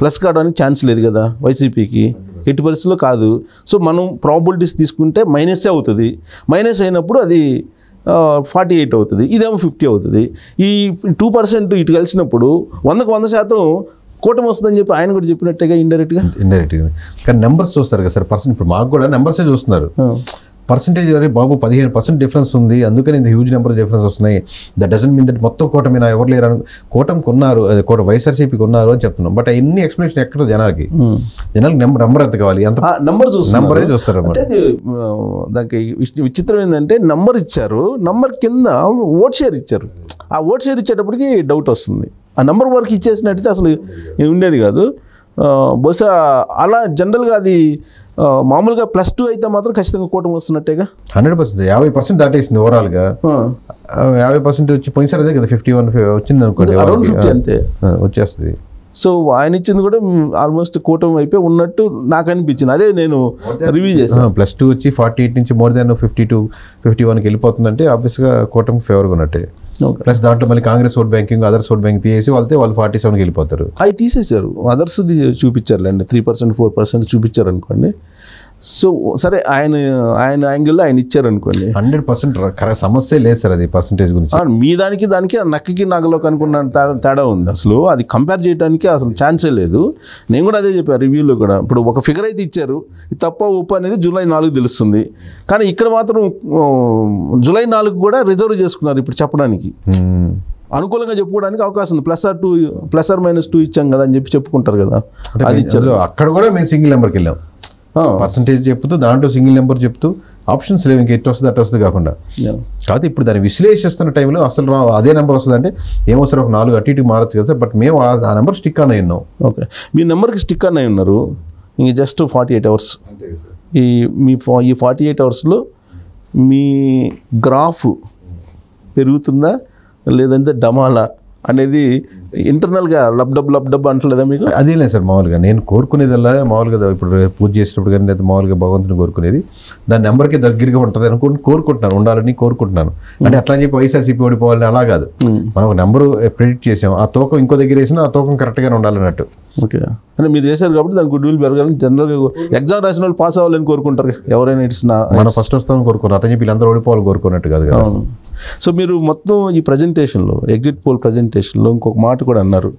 Plus కావడానికి chance లేదు కదా వైసీపీకి, ఎట్టి పరిస్థితుల్లో కాదు. సో మనం ప్రాబిలిటీస్ తీసుకుంటే మైనసే అవుతుంది. మైనస్ అయినప్పుడు అది 48 అవుతుంది, ఇదేమో 50 అవుతుంది. ఈ 2% ఇటు కలిసినప్పుడు 100% కూటమి వస్తుందని చెప్పి ఆయన కూడా చెప్పినట్టుగా ఇండైరెక్ట్గా. కానీ నెంబర్స్ చూస్తారు కదా సార్, పర్సెంట్. ఇప్పుడు మాకు కూడా నెంబర్సే చూస్తున్నారు. పర్సెంటేజ్ అరే బాబు 15% డిఫరెన్స్ ఉంది, అందుకని ఇంత హ్యూజ్ నెంబర్ డిఫరెన్స్ వస్తున్నాయి. దట్ డజంట్ మీన్ దట్ మొత్తం కూటమి ఎవరు లేరు, కూటమికి ఉన్నారు, అది వైఎస్ఆర్సీపీకి ఉన్నారు అని చెప్తున్నాం. బట్ ఎన్ని ఎక్స్ప్లెనేషన్ ఎక్కడ జనాలకి నెంబర్ ఎంత కావాలి, ఎంత నెంబరే చూస్తారు. దానికి విచిత్రం ఏంటంటే నంబర్ ఇచ్చారు, నంబర్ కింద ఓట్ షేర్ ఇచ్చారు. ఆ ఓట్ షేర్ ఇచ్చేటప్పటికి డౌట్ వస్తుంది. ఆ నెంబర్ వరకు ఇచ్చేసినట్టయితే అసలు ఉండేది కాదు. బహుశా అలా జనరల్గా అది మామూలుగా +2 అయితే మాత్రం ఖచ్చితంగా కూటమి వస్తున్నట్టేగా. 100% 50% దాటేసింది ఓవరాల్గా. 50% వచ్చి పోయినసారి అదే కదా 51 వచ్చింది అనుకోండి, అరౌండ్ 50 అంతే వచ్చేస్తుంది. సో ఆయన ఇచ్చింది కూడా ఆల్మోస్ట్ కూటమి అయిపోయి ఉన్నట్టు నాకు అనిపించింది. అదే నేను రివ్యూ చేశాను. +2 వచ్చి 48 నుంచి మోర్ దాన్ 52, 51కి వెళ్ళిపోతుందంటే ఆబ్వియస్గా కూటమికి ఫేవర్గా ఉన్నట్టే. ప్లస్ దాంట్లో మళ్ళీ Congress vote banking, others vote banking తీసేసి వాళ్ళు 47కి వెళ్ళిపోతారు. అవి తీసేశారు, అదర్స్ చూపించారులేండి, 3%, 4% చూపించారు అనుకోండి. సో సరే, ఆయన యాంగిల్లో ఆయన ఇచ్చారు అనుకోండి. 100% సమస్య లేదు సార్ అది పర్సంటేజ్ గురించి. మీ దానికి నక్కకి నగలోకి అనుకున్న తేడా ఉంది. అసలు అది కంపేర్ చేయడానికి అసలు ఛాన్సే లేదు. నేను కూడా అదే చెప్పాను రివ్యూలో కూడా. ఇప్పుడు ఒక ఫిగర్ అయితే ఇచ్చారు, ఇది తప్ప ఉప్పు అనేది జూలై 4 తెలుస్తుంది. కానీ ఇక్కడ మాత్రం జూలై 4 కూడా రిజర్వ్ చేసుకున్నారు ఇప్పుడు చెప్పడానికి. అనుకూలంగా చెప్పుకోవడానికి అవకాశం ఉంది. +2 ఇచ్చాం కదా అని చెప్పి చెప్పుకుంటారు కదా, అది ఇచ్చారు. అక్కడ కూడా మేము సింగిల్ నెంబర్కి వెళ్ళాం, పర్సంటేజ్ చెప్తూ దాంట్లో సింగిల్ నెంబర్ చెప్తూ ఆప్షన్స్ లేవు, ఇంకా ఎటు వస్తుంది అటు వస్తుంది కాకుండా. కాదు ఇప్పుడు దాన్ని విశ్లేషిస్తున్న టైంలో అసలు అదే నెంబర్ వస్తుంది అంటే ఏమొస్తారు, ఒక 4 అటు ఇటు మారచ్చు కదా. బట్ మేము ఆ నెంబర్ స్టిక్ ఆన్ అయి ఉన్నాం. ఓకే, మీ నెంబర్కి స్టిక్ ఆన్ అయి ఉన్నారు. ఇంక జస్ట్ 48 అవర్స్. ఈ 48 అవర్స్లో మీ గ్రాఫ్ పెరుగుతుందా లేదంటే డమాలా అనేది ఇంటర్నల్గా లబ్డబ్ అంటలేదా మీకు? అదే లేదు సార్, మామూలుగా నేను కోరుకునేదల్లా మామూలుగా ఇప్పుడు పూజ చేసేటప్పుడు కానీ లేదా మామూలుగా భగవంతుని కోరుకునేది దాని నెంబర్కి దగ్గరగా ఉంటుంది అనుకుని కోరుకుంటున్నాను, ఉండాలని కోరుకుంటున్నాను. అంటే అట్లా చెప్పి వైఎస్ఆర్సీపీ ఓడిపోవాలని అలా కాదు. మనం ఒక నెంబరు ప్రెడిక్ట్ చేసాం, ఆ తూకం ఇంకో దగ్గర వేసినా ఆ తూకం కరెక్ట్గానే ఉండాలన్నట్టు. ఓకే, అంటే మీరు చేశారు కాబట్టి దాని గుడ్ విల్ పెరగాలని జనరల్గా ఎగ్జామ్ రాసిన వాళ్ళు పాస్ అవ్వాలని కోరుకుంటారు ఎవరైనా. మనం ఫస్ట్ వస్తామని కోరుకున్నారు, అట్లా చెప్పి వీళ్ళందరూ ఓడిపోవాలని కోరుకున్నట్టు కాదు కదా. సో మీరు మొత్తం ఈ ప్రజెంటేషన్లో, ఎగ్జిట్ పోల్ ప్రజెంటేషన్లో ఇంకొక మాట కూడా అన్నారు,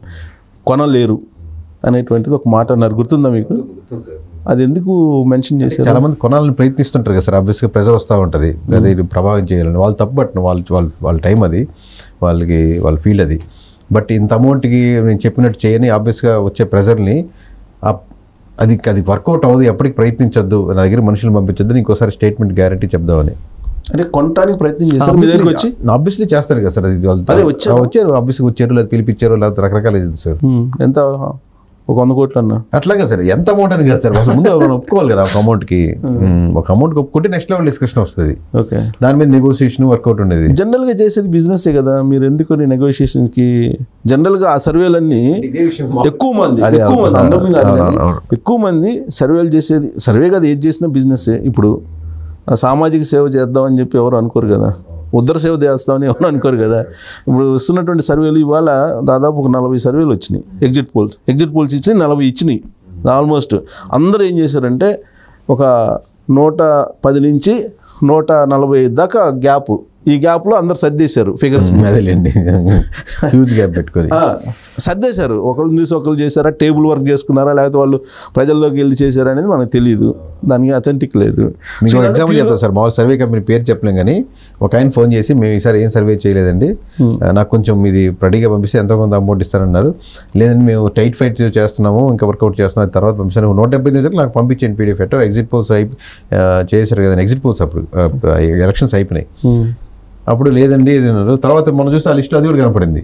కొనలేరు అనేటువంటిది ఒక మాట అన్నారు, గుర్తుందా మీకు? అది ఎందుకు మెన్షన్ చేశారు? చాలా మంది కొనాలని ప్రయత్నిస్తుంటారు కదా సార్, ఆబ్వియస్గా ప్రెజర్ వస్తూ ఉంటుంది, అది ప్రభావం చేయాలని. వాళ్ళు తప్పబట్టిన వాళ్ళ టైం అది, వాళ్ళ ఫీల్డ్ అది. బట్ ఇంత అమౌంట్కి నేను చెప్పినట్టు చేయని ఆబ్వియస్గా వచ్చే ప్రెజర్ని అది వర్కౌట్ అవ్వదు, ఎప్పటికి ప్రయత్నించొద్దు, నా దగ్గర మనుషులు పంపించొద్దు, ఇంకోసారి స్టేట్మెంట్ గ్యారంటీ చెప్దామని. అంటే కొనడానికి ప్రయత్నం చేస్తారు, ఆబ్వియస్లీ చేస్తారు కదా సార్. అది వచ్చారు, ఆబ్వియస్గా వచ్చారు, లేదా పిలిపించారు, లేకపోతే రకరకాల సార్. ఎంత, ఒక 100 కోట్లు అన్న అట్లాగే సార్. ఎంత అమౌంట్ అని కదా సార్, అసలు ముందు మనం ఒప్పుకోవాలి కదా ఒక అమౌంట్కి. ఒక అమౌంట్కి ఒప్పుకుంటే నెక్స్ట్ లెవెల్ డిస్కషన్ వస్తుంది. ఓకే, దాని మీద నెగోసియేషన్ వర్కౌట్ ఉండేది. జనరల్గా చేసేది బిజినెస్సే కదా, మీరు ఎందుకు నెగోషియేషన్కి? జనరల్గా ఆ సర్వేలన్నీ ఎక్కువ మంది సర్వేలు చేసేది, సర్వే కదా ఏది చేసినా బిజినెస్సే. ఇప్పుడు సామాజిక సేవ చేద్దామని చెప్పి ఎవరు అనుకోరు కదా, ఉద్దర సేవ చేస్తామని ఎవరు అనుకోరు కదా. ఇప్పుడు వస్తున్నటువంటి సర్వేలు ఇవాళ దాదాపు ఒక 40 సర్వేలు వచ్చినాయి, ఎగ్జిట్ పోల్స్ ఇచ్చినాయి, 40 ఇచ్చినాయి ఆల్మోస్ట్. అందరూ ఏం చేశారంటే ఒక 110 నుంచి 145 దాకా గ్యాప్, ఈ గ్యాప్లో అందరు సర్దేశారు ఫిగర్స్. అదేలేండి, హ్యూజ్ గ్యాప్ పెట్టుకొని సర్దేశారు. ఒకళ్ళు చూసి ఒకళ్ళు చేశారా, టేబుల్ వర్క్ చేసుకున్నారా, లేకపోతే వాళ్ళు ప్రజల్లోకి వెళ్ళి చేశారా అనేది మనకు తెలియదు, దానికి అథెంటిక్ లేదు. ఎగ్జాంపుల్ చెప్తాను సార్, మామూలు సర్వే కంపెనీ పేరు చెప్పలేం కానీ ఒక ఆయన ఫోన్ చేసి మేము ఈసారి ఏం సర్వే చేయలేదండి, నాకు కొంచెం ఇది రెడీగా పంపిస్తే ఎంతో కొంత అమౌంట్ ఇస్తారన్నారు. లేదండి మేము టైట్ ఫైట్ చేస్తున్నాము, ఇంకా వర్కౌట్ చేస్తున్నాం, తర్వాత పంపిస్తాను 170 నాకు పంపించండి పీడిఎఫ్. ఎట్టో ఎగ్జిట్ పోల్స్ చేశారు కదా, ఎగ్జిట్ పోల్స్ అప్పుడు ఎలక్షన్స్ అయిపోయినాయి. అప్పుడు లేదండి ఇది అన్నారు. తర్వాత మనం చూస్తే ఆ లిస్టులో అది కూడా కనపడింది.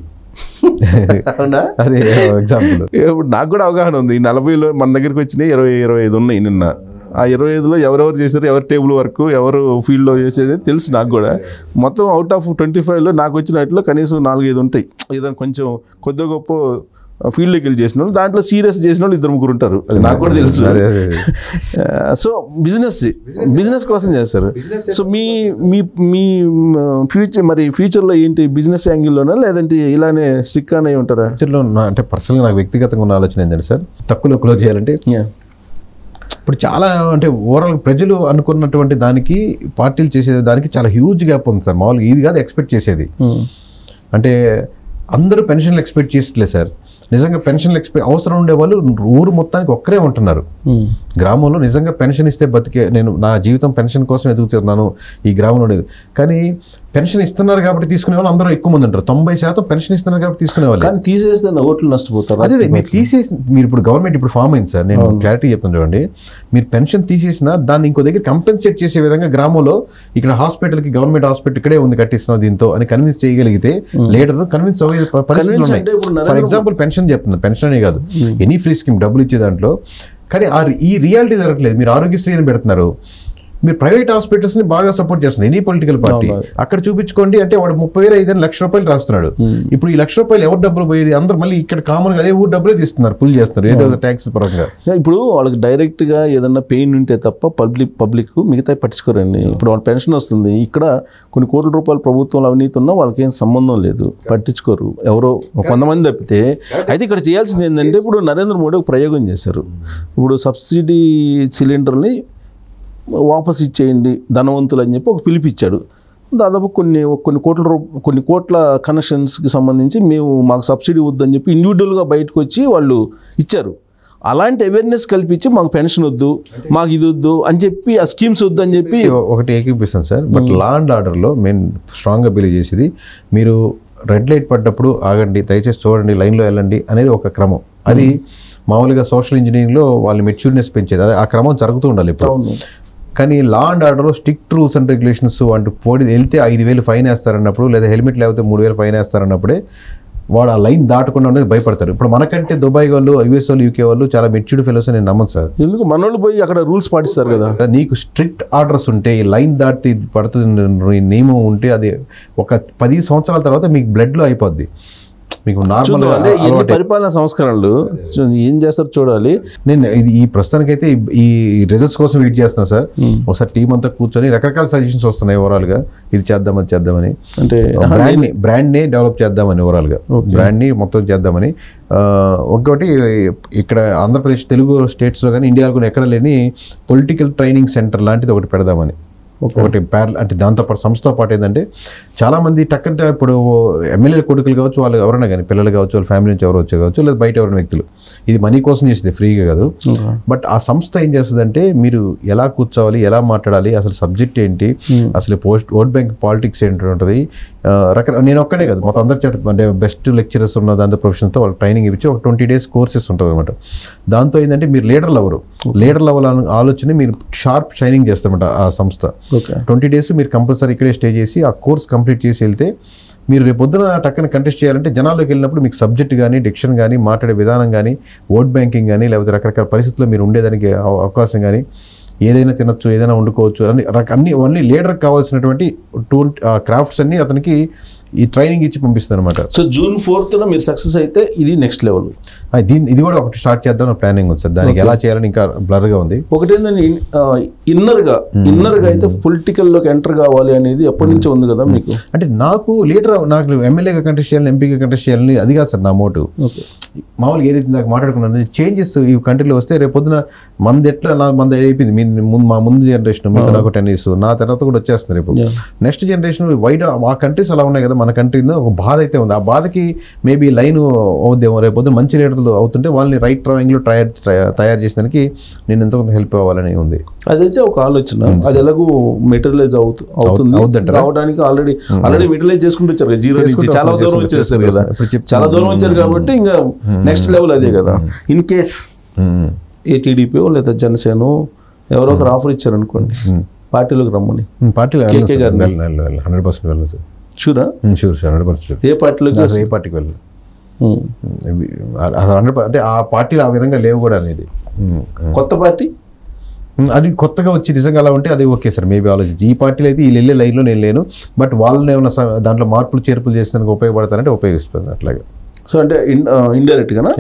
అదే ఎగ్జాంపుల్. ఇప్పుడు నాకు కూడా అవగాహన ఉంది. 40లో మన దగ్గరికి వచ్చినాయి 25 ఉన్నాయి నిన్న. ఆ 25లో ఎవరెవరు చేశారు, ఎవరు టేబుల్ వర్క్, ఎవరు ఫీల్డ్లో చేసేది తెలుసు నాకు కూడా. మొత్తం అవుట్ ఆఫ్ 25లో నాకు వచ్చినట్లో కనీసం 4-5 ఉంటాయి, ఏదైనా కొంచెం కొద్ది గొప్ప ఫీల్డ్లోకి వెళ్ళి చేసిన వాళ్ళు, దాంట్లో సీరియస్ చేసిన వాళ్ళు 2-3 ఉంటారు, అది నాకు కూడా తెలుసు. సో బిజినెస్ కోసం చేస్తారు. సో మీ మీ మీ ఫ్యూచర్లో ఏంటి, బిజినెస్ యాంగిల్లోనా లేదంటే ఇలానే స్టిక్ అనే ఉంటారా? ఫ్యూచర్లో అంటే పర్సనల్గా నాకు వ్యక్తిగతంగా ఉన్న ఆలోచన ఏంటంటే సార్, తక్కువలో క్లోజ్ చేయాలంటే ఇప్పుడు చాలా అంటే ఓవరాల్ ప్రజలు అనుకున్నటువంటి దానికి పార్టీలు చేసే దానికి చాలా హ్యూజ్ గ్యాప్ ఉంది సార్. మామూలుగా ఇది కాదు ఎక్స్పెక్ట్ చేసేది. అంటే అందరూ పెన్షన్లు ఎక్స్పెక్ట్ చేసట్లేదు సార్. నిజంగా పెన్షన్లు అవసరం ఉండేవాళ్ళు ఊరు మొత్తానికి ఒక్కరే ఉంటున్నారు. గ్రామంలో నిజంగా పెన్షన్ ఇస్తే బతికే, నేను నా జీవితం పెన్షన్ కోసం ఎదుగుతున్నాను ఈ గ్రామంలో ఉండేది. కానీ పెన్షన్ ఇస్తున్నారు కాబట్టి తీసుకునే వాళ్ళు అందరూ ఎక్కువ మంది ఉంటారు. 90% పెన్షన్ ఇస్తున్నారు కాబట్టి తీసుకునేవాళ్ళు. కానీ తీసేస్తే ఓట్లు నష్టపోతారు. అదే మీరు తీసేసి, మీరు ఇప్పుడు గవర్నమెంట్ ఇప్పుడు ఫామ్ అయింది సార్, నేను క్లారిటీ చెప్తాను చూడండి. మీరు పెన్షన్ తీసేసినా దాన్ని ఇంకో దగ్గర కంపెన్సేట్ చేసే విధంగా గ్రామంలో ఇక్కడ హాస్పిటల్కి, గవర్నమెంట్ హాస్పిటల్ ఇక్కడే ఉంది కట్టిస్తున్నాం దీంతో అని కన్విన్స్ చేయగలిగితే లీడర్ కన్విన్స్ అయ్యే పరిస్థితులు ఉన్నాయి. ఫర్ ఎగ్జాంపుల్ పెన్షన్ చెప్తున్నారు, పెన్షన్ అనే కాదు ఎనీ ఫ్రీ స్కీమ్ డబ్బులు ఇచ్చే దాంట్లో. కానీ ఈ రియాలిటీ జరగట్లేదు. మీరు ఆరోగ్యశ్రీ అని పెడుతున్నారు, మీరు ప్రైవేట్ హాస్పిటల్స్ని బాగా సపోర్ట్ చేస్తున్నారు ఎనీ పొలిటికల్ పార్టీ. అక్కడ చూపించుకోండి అంటే వాడు 30,000 లక్ష రూపాయలు రాస్తున్నాడు. ఇప్పుడు ఈ ₹1,00,000 ఎవరు డబ్బులు పోయేది? అందరూ మళ్ళీ ఇక్కడ కామన్గా అదే ఊరు డబ్బులే తీస్తున్నారు, పుల్ చేస్తున్నారు ఏదో ట్యాక్స్ పరంగా. ఇప్పుడు వాళ్ళకి డైరెక్ట్గా ఏదన్నా పెయిన్ ఉంటే తప్ప పబ్లిక్ మిగతా పట్టించుకోరండి. ఇప్పుడు వాళ్ళ పెన్షన్ వస్తుంది, ఇక్కడ కొన్ని కోట్ల రూపాయలు ప్రభుత్వంలో అవినీతి ఉన్నా వాళ్ళకి ఏం సంబంధం లేదు, పట్టించుకోరు ఎవరో కొంతమంది తప్పితే. అయితే ఇక్కడ చేయాల్సింది ఏంటంటే, ఇప్పుడు నరేంద్ర మోడీ ఒక ప్రయోగం చేశారు. ఇప్పుడు సబ్సిడీ సిలిండర్ని వాపస్ ఇచ్చేయండి ధనవంతులు అని చెప్పి ఒక పిలిపిచ్చాడు. దాదాపు కొన్ని కోట్ల కనెక్షన్స్కి సంబంధించి మాకు సబ్సిడీ వద్దని చెప్పి ఇండివిజువల్గా బయటకు వచ్చి వాళ్ళు ఇచ్చారు. అలాంటి అవేర్నెస్ కల్పించి మాకు పెన్షన్ వద్దు, మాకు ఇది వద్దు అని చెప్పి, ఆ స్కీమ్స్ వద్దు అని చెప్పి ఒకటి ఏకీపిస్తాను సార్. బట్ లా అండ్ ఆర్డర్లో మేము స్ట్రాంగ్గా బిలీవ్ చేసేది, మీరు రెడ్ లైట్ పడ్డప్పుడు ఆగండి, దయచేసి చూడండి, లైన్లో వెళ్ళండి అనేది ఒక క్రమం. అది మామూలుగా సోషల్ ఇంజనీరింగ్లో వాళ్ళు మెచ్యూర్నెస్ పెంచేది, అది ఆ క్రమం జరుగుతూ ఉండాలి ఇప్పుడు. కానీ లా అండ్ ఆర్డర్లో స్ట్రిక్ట్ రూల్స్ అండ్ రెగ్యులేషన్స్ అంటూ వెళ్తే 5,000 ఫైన్ వేస్తారన్నప్పుడు, లేదా హెల్మెట్ లేకపోతే 3,000 ఫైన్ వేస్తారన్నప్పుడే వాడు ఆ లైన్ దాటకుండా అనేది భయపడతారు. ఇప్పుడు మనకంటే దుబాయ్ వాళ్ళు, యూఎస్ వాళ్ళు, యూకే వాళ్ళు చాలా మెచ్యూర్డ్ ఫెలోస్ నేను నమ్మను సార్. ఎందుకు మనోళ్ళు పోయి అక్కడ రూల్స్ పాటిస్తారు కదా. నీకు స్ట్రిక్ట్ ఆర్డర్స్ ఉంటే, ఈ లైన్ దాటి పడుతుంది నియమం ఉంటే, అది ఒక 10 సంవత్సరాల తర్వాత మీకు బ్లడ్లో అయిపోద్ది. మీకు నార్మల్గా పరిపాలనా సంస్కరణలు ఏం చేస్తారు చూడాలి. నేను ఈ ప్రస్తుతానికైతే ఈ రిజల్ట్స్ కోసం వెయిట్ చేస్తున్నాను సార్. ఒకసారి టీం అంతా కూర్చొని రకరకాల సజెషన్స్ వస్తున్నాయి ఓవరాల్గా, ఇది చేద్దాం అది చేద్దామని, అంటే బ్రాండ్ని డెవలప్ చేద్దామని, ఓవరాల్గా బ్రాండ్ని మొత్తం చేద్దామని. ఒకటి ఇక్కడ ఆంధ్రప్రదేశ్, తెలుగు స్టేట్స్లో కానీ ఇండియాలో కూడా ఎక్కడ లేని పొలిటికల్ ట్రైనింగ్ సెంటర్ లాంటిది ఒకటి పెడదామని. ఒకటి అంటే దాంతోపాటు సంస్థతో పాటు ఏంటంటే, చాలామంది టక్కంటే ఇప్పుడు ఎమ్మెల్యేల కొడుకులు కావచ్చు, వాళ్ళు ఎవరైనా కానీ పిల్లలు కావచ్చు, వాళ్ళ ఫ్యామిలీ నుంచి ఎవరు వచ్చే కావచ్చు, లేదా బయట ఎవరైనా వ్యక్తులు, ఇది మనీ కోసం చేసేది, ఫ్రీగా కాదు. బట్ ఆ సంస్థ ఏం చేస్తుందంటే, మీరు ఎలా కూర్చోవాలి, ఎలా మాట్లాడాలి, అసలు సబ్జెక్ట్ ఏంటి, అసలు ఓట్ బ్యాంక్ పాలిటిక్స్ ఏంటి ఉంటుంది, నేను ఒక్కడే కాదు మొత్తం అందరి చేత, అంటే బెస్ట్ లెక్చరర్స్ ఉన్న దాంతో ప్రొఫెషన్తో వాళ్ళు ట్రైనింగ్ ఇచ్చి ఒక 20 days కోర్సెస్ ఉంటుంది అనమాట. దాంతో ఏంటంటే మీరు లీడర్లు ఆలోచన మీరు షార్ప్ షైనింగ్ చేస్తారన్నమాట ఆ సంస్థ. 20 days మీరు కంపల్సరీ ఇక్కడే స్టే చేసి ఆ కోర్స్ కంప్లీట్ చేసి వెళ్తే, మీరు రేపు పొద్దున టక్కన కంటెస్ట్ చేయాలంటే జనాల్లోకి వెళ్ళినప్పుడు మీకు సబ్జెక్ట్ కానీ, డిక్షన్ కానీ, మాట్లాడే విధానం కానీ, ఓట్ బ్యాంకింగ్ కానీ, లేకపోతే రకరకాల పరిస్థితుల్లో మీరు ఉండేదానికి అవకాశం కానీ, ఏదైనా తినొచ్చు, ఏదైనా వండుకోవచ్చు, అన్ని లీడర్కి కావాల్సినటువంటి క్రాఫ్ట్స్ అన్నీ అతనికి ఈ ట్రైనింగ్ ఇచ్చి పంపిస్తుంది అనమాట. సో June 4th మీరు సక్సెస్ అయితే ఇది నెక్స్ట్ లెవెల్. ఇది కూడా ఒకటి స్టార్ట్ చేద్దాం ప్లానింగ్ ఉంది సార్. దానికి ఎలా చేయాలని ఇంకా బ్లర్గా ఉంది. ఒకటి ఏంటంటే ఇన్నర్గా అయితే పొలిటికల్లోకి ఎంటర్ కావాలి అనేది ఎప్పటి నుంచో ఉంది కదా మీకు. అంటే నాకు ఎమ్మెల్యేగా కంటెస్ట్ చేయాలని, ఎంపీగా కంటెస్ట్ చేయాలని అది కాదు సార్ నా మోటివ్. మామూలుగా ఏదైతే నాకు మాట్లాడుకున్నాను, చేంజెస్ ఈ కంట్రీలో వస్తే రేపు పొద్దున మంది అయిపోయింది. మా ముందు జనరేషన్, మీకు నాకు 10 years, నా తర్వాత కూడా వచ్చేస్తుంది రేపు నెక్స్ట్ జనరేషన్. వైడ్ ఆ కంట్రీస్ అలా ఉన్నాయి కదా, మన కంట్రీలో ఒక బాధ అయితే ఉంది. ఆ బాధకి మేబీ లైన్ అవుద్దేమో, రేపు పొద్దున మంచి లీడర్లు అవుతుంటే వాళ్ళని రైట్ డ్రాయింగ్లో తయారు చేసేదానికి నేను ఎంతమంది హెల్ప్ అవ్వాలని ఉంది. అదైతే ఒక ఆలోచన. అది ఎలాగో మెటీరియలైజ్ అవుతుంది రావడానికి ఆల్రెడీ మెటీరియలైజ్ చేసుకుంటూ వచ్చారు కదా, 0 నుంచి చాలా దూరం వచ్చేస్తారు కదా, చాలా దూరం వచ్చారు కాబట్టి ఇంకా నెక్స్ట్ లెవెల్ అదే కదా. ఇన్ కేస్ ఏ టీడీపీ లేదా జనసేన ఎవరో ఒకరు ఆఫర్ ఇచ్చారనుకోండి, పార్టీలోకి రమ్మని, పార్టీలో 100% వెళ్ళదు సార్. షూరా? Sure sir, 100%. ఏ పార్టీలోకి? ఏ పార్టీకి వెళ్ళదు. అంటే ఆ పార్టీలు ఆ విధంగా లేవు కూడా అనేది. కొత్త పార్టీ అది కొత్తగా వచ్చి నిజంగా అలా ఉంటే అది ఓకే సార్, మేబీ ఆలోచించి. ఈ పార్టీలో అయితే వీళ్ళు వెళ్ళే లైన్లో నేను లేను, బట్ వాళ్ళని ఏమైనా దాంట్లో మార్పులు చేర్పులు చేసేందుకు ఉపయోగపడతానంటే ఉపయోగిస్తుంది. అట్లాగే సో అంటే ఇండైరెక్ట్గానా?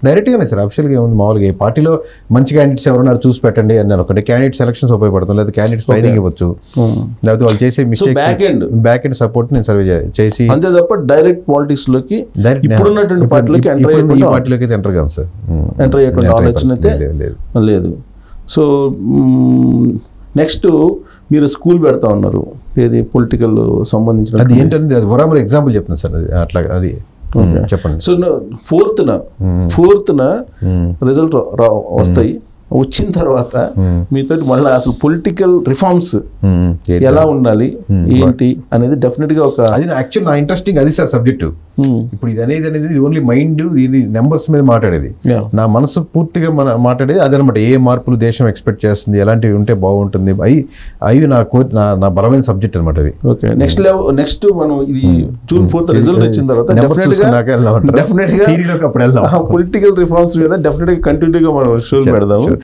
డైరెక్ట్గానే సార్, అఫిషియల్గా ఏముంది, మామూలుగా ఏ పార్టీలో మంచి క్యాండిడేట్స్ ఎవరున్నారు చూసి పెట్టండి అన్నారు ఒకటి. క్యాండిడేట్ సెలక్షన్స్ ఉపయోగపడుతుంది, లేదా క్యాండిడేట్స్ ట్రైనింగ్ ఇవ్వచ్చు, లేకపోతే వాళ్ళు చేసే మిస్టేక్స్ బ్యాక్ ఎండ్ సపోర్ట్ నేను సర్వే చేసి, అంతే తప్ప డైరెక్ట్ పాలిటిక్స్లోకి ఇప్పుడున్నటువంటి పార్టీలోకి ఈ పార్టీలోకి అయితే ఎంటర్ కాదు సార్, ఎంటర్ అయ్యేటువంటి ఆలోచన అయితే లేదు. సో నెక్స్ట్ మీరు స్కూల్ పెడతా ఉన్నారు, ఏది పొలిటికల్ సంబంధించిన, అది ఏంటంటే అది వరాబర్ ఎగ్జాంపుల్ చెప్తున్నాను సార్, అది అట్లా అది చెప్పండి. సో ఫోర్త్న రిజల్ట్ వస్తాయి, వచ్చిన తర్వాత మీతో మళ్ళీ అసలు పొలిటికల్ రిఫార్మ్స్ ఎలా ఉండాలి ఏంటి అనేది డెఫినెట్గా ఒక, అది యాక్చువల్ నా ఇంట్రెస్టింగ్ అది సార్ సబ్జెక్టు. ఇప్పుడు ఇది అనేది ఓన్లీ మైండ్, ఇది నెంబర్స్ మీద మాట్లాడేది, నా మనసు పూర్తిగా మాట్లాడేది అదనమాట. ఏ మార్పులు దేశం ఎక్స్పెక్ట్ చేస్తుంది, ఎలాంటివి ఉంటే బాగుంటుంది, అవి నా బలమైన సబ్జెక్ట్ అనమాట అది. ఓకే, నెక్స్ట్ మనం ఇది June 4th రిజల్ట్ వచ్చిన తర్వాత డెఫినెట్గా పొలిటికల్ రిఫార్మ్స్ మీద డెఫినెట్గా కంటిన్యూగా మనం షో పెడదాము.